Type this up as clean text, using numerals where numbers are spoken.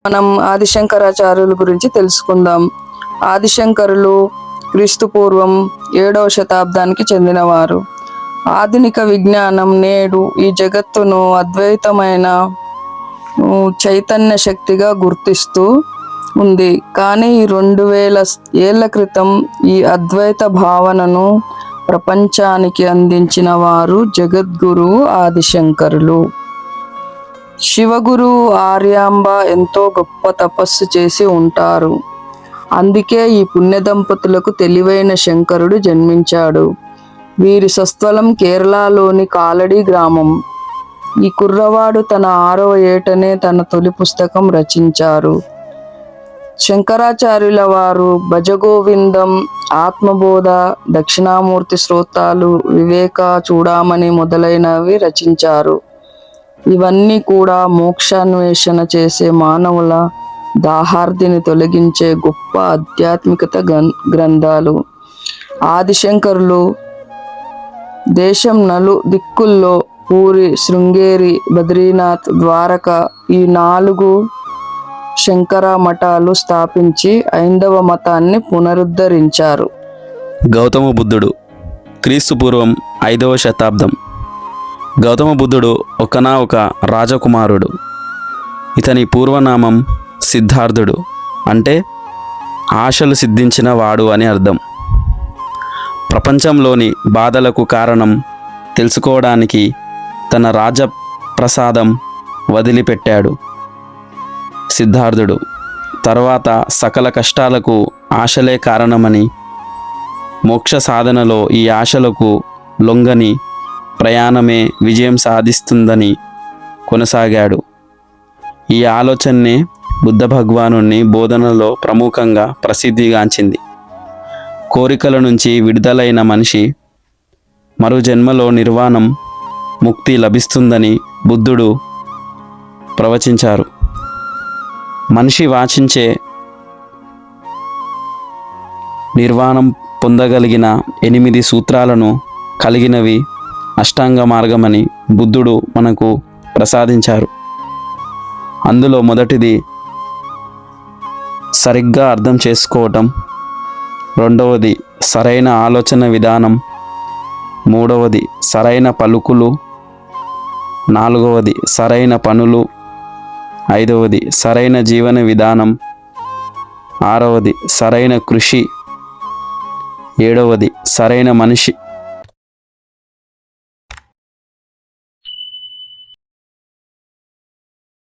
మనం ఆదిశంకరాచార్యుల గురించి తెలుసుకుందాం. ఆదిశంకరులు క్రీస్తు పూర్వం 7వ శతాబ్దానికి చెందినవారు. ఆధునిక విజ్ఞానం నేడు ఈ జగత్తును అద్వైతమైన చైతన్య శక్తిగా గుర్తిస్తూ ఉంది. కానీ 2000 ఏళ్ల క్రితం ఈ అద్వైత భావనను ప్రపంచానికి అందించిన వారు జగద్గురువు ఆదిశంకరులు. శివగురు ఆర్యాంబ ఎంతో గొప్ప తపస్సు చేసి ఉంటారు. అందుకే ఈ పుణ్య దంపతులకు తెలివైన శంకరుడు జన్మించాడు. వీరి స్వస్థలం కేరళలోని కాలడి గ్రామం. ఈ కుర్రవాడు తన 6వ ఏటనే తన తొలి పుస్తకం రచించారు. శంకరాచార్యుల వారు భజగోవిందం, ఆత్మబోధ, దక్షిణామూర్తి స్తోత్రాలు, వివేక చూడామణి మొదలైనవి రచించారు. ఇవన్నీ కూడా మోక్షాన్వేషణ చేసే మానవుల దాహార్తిని తొలగించే గొప్ప ఆధ్యాత్మికత గ్రంథాలు. ఆదిశంకరులు దేశం దిక్కుల్లో పూరి, శృంగేరి, బద్రీనాథ్, ద్వారక ఈ 4 శంకర మఠాలు స్థాపించి ఐందవ మతాన్ని పునరుద్ధరించారు. గౌతమ బుద్ధుడు క్రీస్తు పూర్వం 5వ శతాబ్దం. గౌతమ బుద్ధుడు ఒక రాజకుమారుడు. ఇతని పూర్వనామం సిద్ధార్థుడు, అంటే ఆశలు సిద్ధించిన వాడు అని అర్థం. ప్రపంచంలోని బాధలకు కారణం తెలుసుకోవడానికి తన రాజప్రసాదం వదిలిపెట్టాడు సిద్ధార్థుడు. తర్వాత సకల కష్టాలకు ఆశలే కారణమని, మోక్ష సాధనలో ఈ ఆశలకు లొంగని ప్రయాణమే విజయం సాధిస్తుందని కొనసాగాడు. ఈ ఆలోచనే బుద్ధ భగవానుని బోధనలో ప్రముఖంగా ప్రసిద్ధిగాంచింది. కోరికల నుంచి విడుదలైన మనిషి మరు జన్మలో నిర్వాణం, ముక్తి లభిస్తుందని బుద్ధుడు ప్రవచించారు. మనిషి వాంఛించే నిర్వాణం పొందగలిగిన 8 సూత్రాలను కలిగినవి అష్టాంగ మార్గమని బుద్ధుడు మనకు ప్రసాదించారు. అందులో మొదటిది సరిగ్గా అర్థం చేసుకోవటం, 2వది సరైన ఆలోచన విధానం, 3వది సరైన పలుకులు, 4వది సరైన పనులు, 5వది సరైన జీవన విధానం, 6వది సరైన కృషి, 7వది సరైన మనిషి